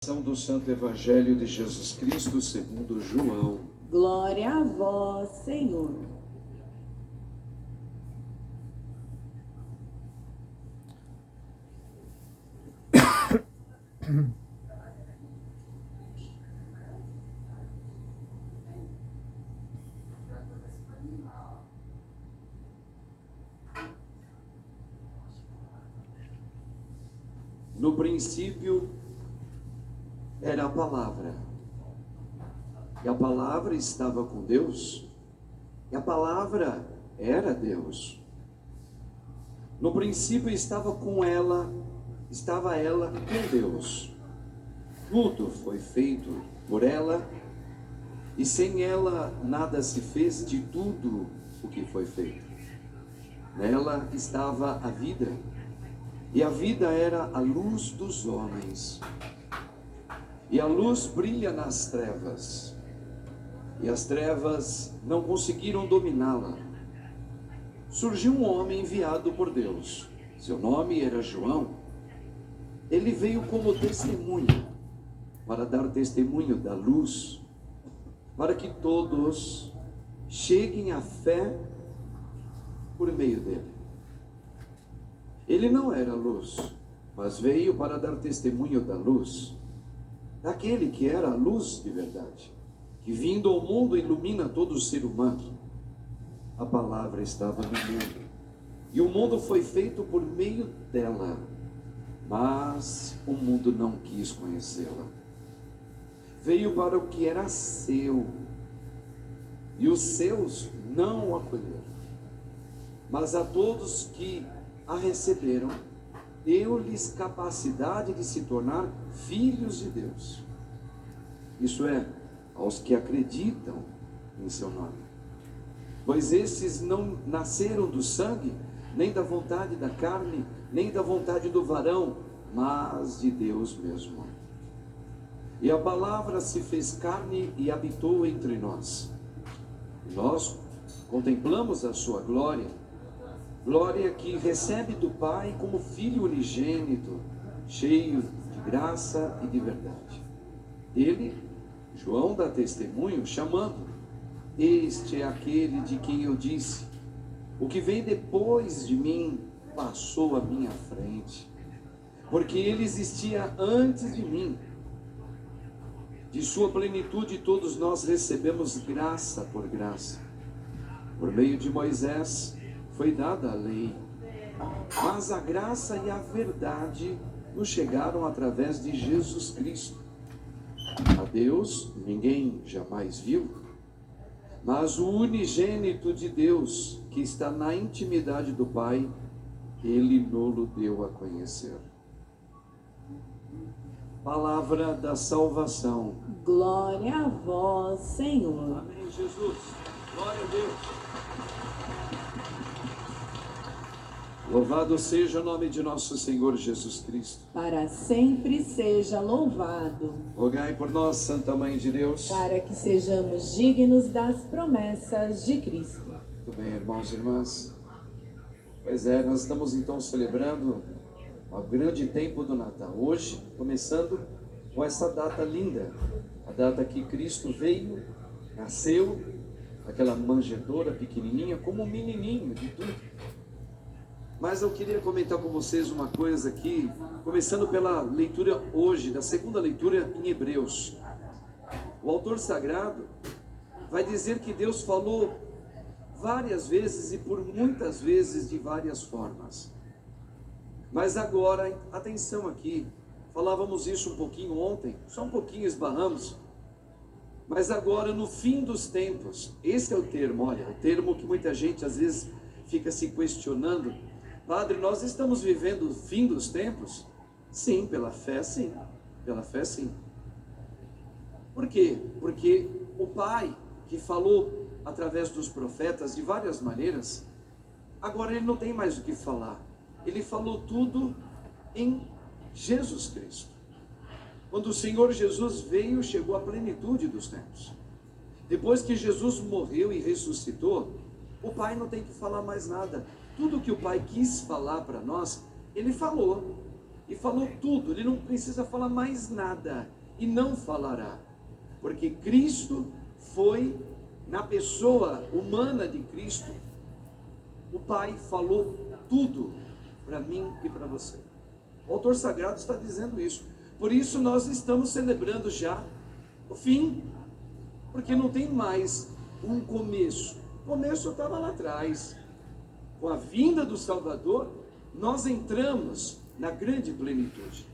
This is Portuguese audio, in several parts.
Do Santo Evangelho de Jesus Cristo segundo João. Glória a vós, Senhor. No princípio era a palavra, e a palavra estava com Deus, e a palavra era Deus. No princípio estava ela com Deus. Tudo foi feito por ela, e sem ela nada se fez de tudo o que foi feito. Nela estava a vida, e a vida era a luz dos homens. E a luz brilha nas trevas, e as trevas não conseguiram dominá-la. Surgiu um homem enviado por Deus. Seu nome era João. Ele veio como testemunha, para dar testemunho da luz, para que todos cheguem à fé por meio dele. Ele não era luz, mas veio para dar testemunho da luz, daquele que era a luz de verdade, que vindo ao mundo ilumina todo o ser humano. A palavra estava no mundo, e o mundo foi feito por meio dela, mas o mundo não quis conhecê-la. Veio para o que era seu, e os seus não o acolheram. Mas a todos que a receberam, deu-lhes capacidade de se tornar filhos de Deus. Isso é, aos que acreditam em seu nome. Pois esses não nasceram do sangue, nem da vontade da carne, nem da vontade do varão, mas de Deus mesmo. E a palavra se fez carne e habitou entre nós. E nós contemplamos a sua glória, glória que recebe do Pai como Filho unigênito, cheio de graça e de verdade. Ele, João, dá testemunho, chamando: este é aquele de quem eu disse, o que vem depois de mim passou à minha frente, porque ele existia antes de mim. De sua plenitude todos nós recebemos graça por graça. Por meio de Moisés foi dada a lei, mas a graça e a verdade nos chegaram através de Jesus Cristo. A Deus ninguém jamais viu, mas o unigênito de Deus, que está na intimidade do Pai, ele nos deu a conhecer. Palavra da salvação. Glória a vós, Senhor. Amém, Jesus. Glória a Deus. Louvado seja o nome de nosso Senhor Jesus Cristo. Para sempre seja louvado. Rogai por nós, Santa Mãe de Deus, Para que sejamos dignos das promessas de Cristo. Muito bem, irmãos e irmãs. Pois é, nós estamos então celebrando o grande tempo do Natal. Hoje, começando com essa data linda, a data que Cristo veio, nasceu, aquela manjedoura pequenininha, como um menininho de tudo. Mas eu queria comentar com vocês uma coisa aqui, começando pela leitura hoje, da segunda leitura em Hebreus. O autor sagrado vai dizer que Deus falou várias vezes e por muitas vezes de várias formas. Mas agora, atenção aqui, falávamos isso um pouquinho ontem, só um pouquinho esbarramos. Mas agora, no fim dos tempos, esse é o termo, olha, o termo que muita gente às vezes fica se questionando. Padre, nós estamos vivendo o fim dos tempos? Sim, pela fé sim, pela fé sim. Por quê? Porque o Pai, que falou através dos profetas de várias maneiras, agora ele não tem mais o que falar. Ele falou tudo em Jesus Cristo. Quando o Senhor Jesus veio, chegou à plenitude dos tempos. Depois que Jesus morreu e ressuscitou, o Pai não tem que falar mais nada. Tudo que o Pai quis falar para nós, Ele falou. e falou tudo. Ele não precisa falar mais nada e não falará, porque Cristo foi, na pessoa humana de Cristo, o Pai falou tudo para mim e para você. O autor sagrado está dizendo isso. Por isso nós estamos celebrando já o fim, porque não tem mais um começo. O começo estava lá atrás. Com a vinda do Salvador, nós entramos na grande plenitude,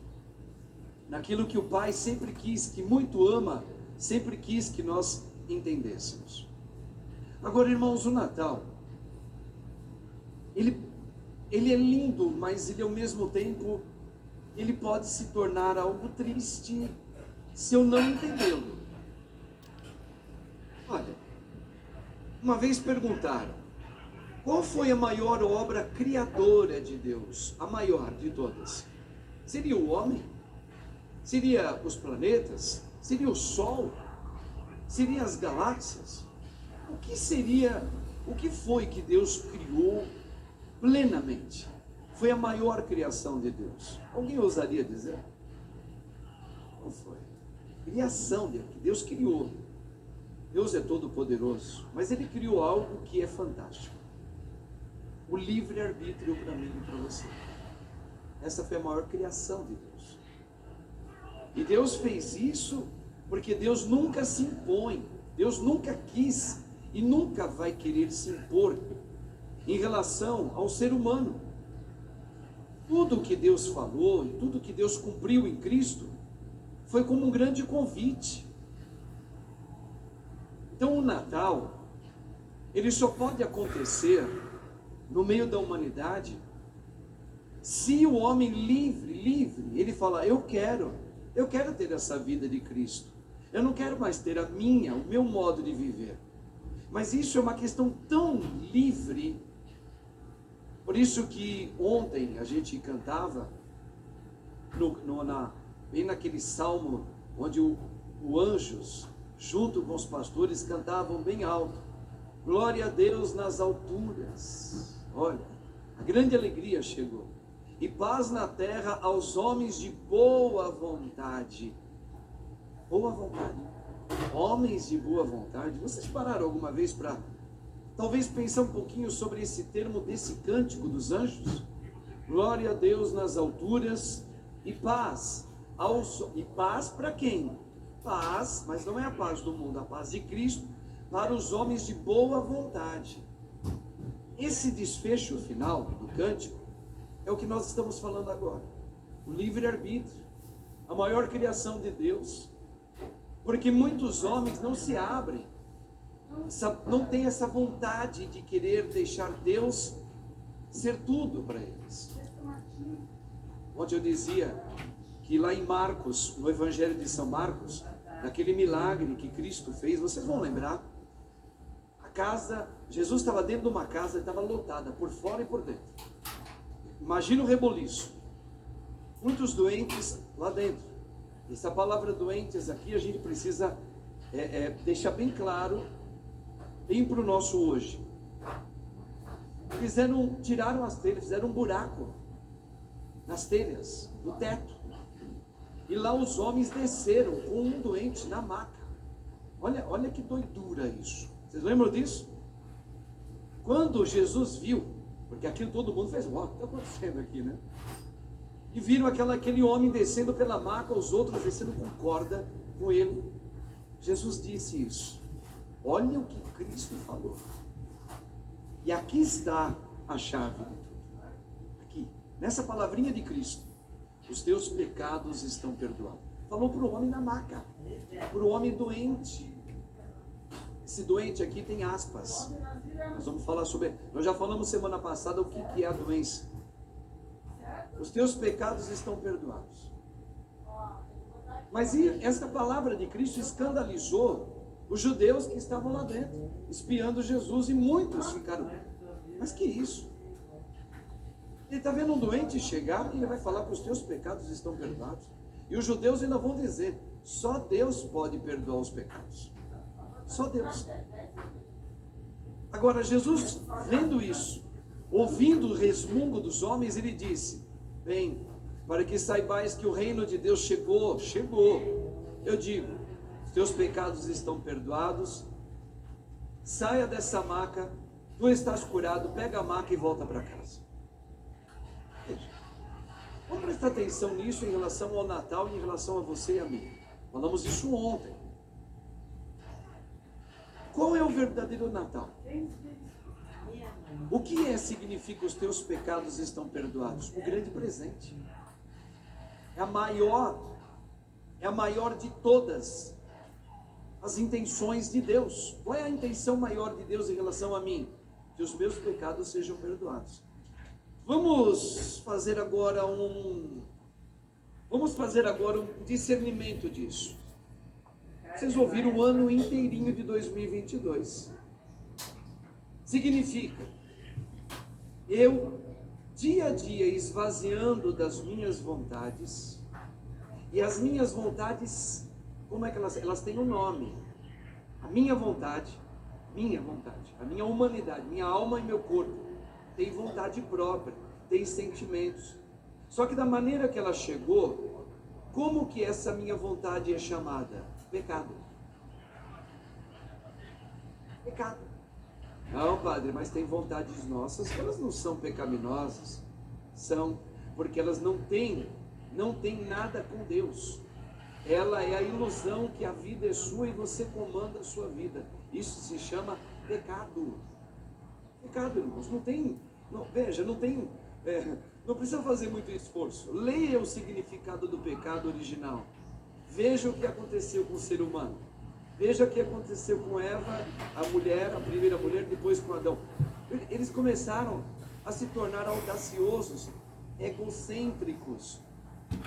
naquilo que o Pai sempre quis, que muito ama, sempre quis que nós entendêssemos. Agora, irmãos, o Natal, ele é lindo, mas ele ao mesmo tempo, ele pode se tornar algo triste se eu não entendê-lo. Olha, uma vez perguntaram, qual foi a maior obra criadora de Deus? A maior de todas? Seria o homem? Seria os planetas? Seria o Sol? Seria as galáxias? O que foi que Deus criou plenamente? Foi a maior criação de Deus. Alguém ousaria dizer? Não foi. Criação dele, que Deus criou. Deus é todo poderoso, mas Ele criou algo que é fantástico. O livre-arbítrio para mim e para você. Essa foi a maior criação de Deus. E Deus fez isso porque Deus nunca se impõe. Deus nunca quis e nunca vai querer se impor em relação ao ser humano. Tudo que Deus falou e tudo que Deus cumpriu em Cristo foi como um grande convite. Então o Natal, ele só pode acontecer no meio da humanidade se o homem livre, ele fala, eu quero ter essa vida de Cristo. Eu não quero mais ter o meu modo de viver. Mas isso é uma questão tão livre. Por isso que ontem a gente cantava bem naquele salmo onde os anjos, junto com os pastores, cantavam bem alto. Glória a Deus nas alturas. Olha, a grande alegria chegou. E paz na terra aos homens de boa vontade. Boa vontade. Homens de boa vontade. Vocês pararam alguma vez para talvez pensar um pouquinho sobre esse termo desse cântico dos anjos? Glória a Deus nas alturas e paz. E paz para quem? Paz, mas não é a paz do mundo, a paz de Cristo para os homens de boa vontade. Esse desfecho final do cântico é o que nós estamos falando agora. O livre-arbítrio, a maior criação de Deus. Porque muitos homens não se abrem, não têm essa vontade de querer deixar Deus ser tudo para eles. Onde eu dizia que lá em Marcos, no Evangelho de São Marcos, naquele milagre que Cristo fez, vocês vão lembrar, a casa, Jesus estava dentro de uma casa, estava lotada por fora e por dentro. Imagina o reboliço, muitos doentes lá dentro. Essa palavra doentes aqui a gente precisa deixar bem claro, bem para o nosso hoje. Tiraram as telhas, fizeram um buraco nas telhas, no teto. E lá os homens desceram com um doente na maca. Olha que doidura isso. Vocês lembram disso? Quando Jesus viu, porque aquilo todo mundo fez, o que está acontecendo aqui, né? E viram aquele homem descendo pela maca, os outros descendo com corda com ele. Jesus disse isso. Olha o que Cristo falou. E aqui está a chave de tudo. Aqui, nessa palavrinha de Cristo. Os teus pecados estão perdoados. Falou para o homem na maca. Para o homem doente. Esse doente aqui tem aspas. Nós vamos falar sobre... Nós já falamos semana passada o que é a doença. Os teus pecados estão perdoados. Mas essa palavra de Cristo escandalizou os judeus que estavam lá dentro, espiando Jesus, e muitos ficaram, mas que isso? Ele está vendo um doente chegar e ele vai falar que os teus pecados estão perdoados. E os judeus ainda vão dizer, só Deus pode perdoar os pecados. Só Deus. Agora Jesus, vendo isso, ouvindo o resmungo dos homens, ele disse, bem, para que saibais que o reino de Deus chegou. Eu digo, os teus pecados estão perdoados, saia dessa maca, tu estás curado, pega a maca e volta para casa. Veja, vamos prestar atenção nisso em relação ao Natal e em relação a você e a mim. Falamos isso ontem. Qual é o verdadeiro Natal? O que significa os teus pecados estão perdoados? O grande presente. É a maior de todas as intenções de Deus. Qual é a intenção maior de Deus em relação a mim? Que os meus pecados sejam perdoados. Vamos fazer agora um discernimento disso. Vocês ouviram o ano inteirinho de 2022. Significa, eu dia a dia esvaziando das minhas vontades, e as minhas vontades, como é que elas têm um nome? A minha vontade, a minha humanidade, minha alma e meu corpo, tem vontade própria, tem sentimentos. Só que da maneira que ela chegou, como que essa minha vontade é chamada? Pecado. Pecado. Não, padre, mas tem vontades nossas que elas não são pecaminosas. São, porque elas não têm nada com Deus. Ela é a ilusão que a vida é sua e você comanda a sua vida. Isso se chama pecado. Pecado, irmãos. Não precisa fazer muito esforço. Leia o significado do pecado original. Veja o que aconteceu com o ser humano. Veja o que aconteceu com Eva, a primeira mulher, depois com Adão. Eles começaram a se tornar audaciosos, egocêntricos.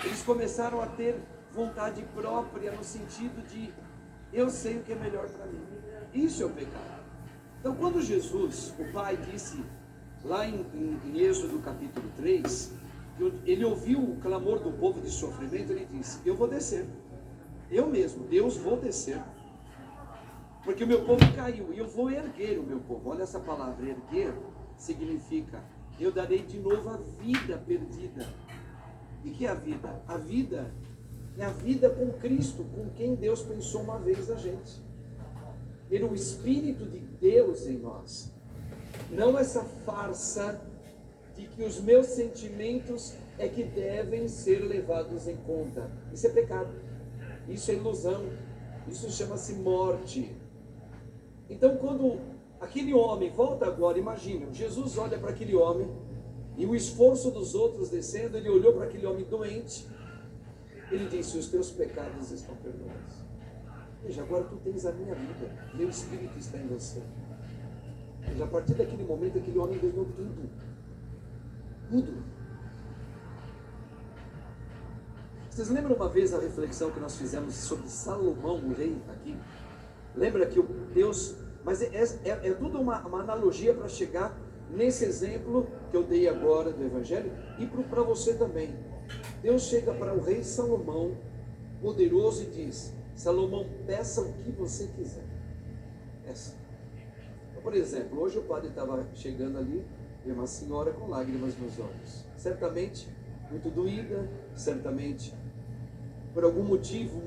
Eles começaram a ter vontade própria no sentido de eu sei o que é melhor para mim. Isso é o pecado. Então, quando Jesus, o Pai, disse lá em Êxodo capítulo 3, ele ouviu o clamor do povo de sofrimento, ele disse: eu vou descer. Eu mesmo, Deus, vou descer. Porque o meu povo caiu e eu vou erguer o meu povo. Olha essa palavra, erguer significa eu darei de novo a vida perdida. E que é a vida? A vida é a vida com Cristo, com quem Deus pensou uma vez a gente. Ter o Espírito de Deus em nós. Não essa farsa de que os meus sentimentos é que devem ser levados em conta. Isso é pecado. Isso é ilusão. Isso chama-se morte. Então, quando aquele homem, volta agora, imagina, Jesus olha para aquele homem e o esforço dos outros descendo, ele olhou para aquele homem doente, ele disse: os teus pecados estão perdoados. Veja, agora tu tens a minha vida, meu Espírito está em você. Veja, a partir daquele momento, aquele homem ganhou tudo. Tudo. Vocês lembram uma vez a reflexão que nós fizemos sobre Salomão, o rei, aqui? Lembra que Deus... Mas é tudo uma analogia para chegar nesse exemplo que eu dei agora do Evangelho e para você também. Deus chega para o rei Salomão, poderoso, e diz: Salomão, peça o que você quiser. Peça. Então, por exemplo, hoje o padre estava chegando ali e uma senhora com lágrimas nos olhos. Certamente muito doída, certamente por algum motivo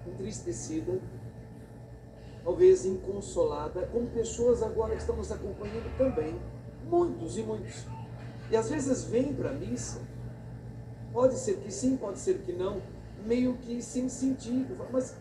entristecida, talvez inconsolada, como pessoas agora que estão nos acompanhando também, muitos e muitos. E às vezes vêm para a missa, pode ser que sim, pode ser que não, meio que sem sentido. Mas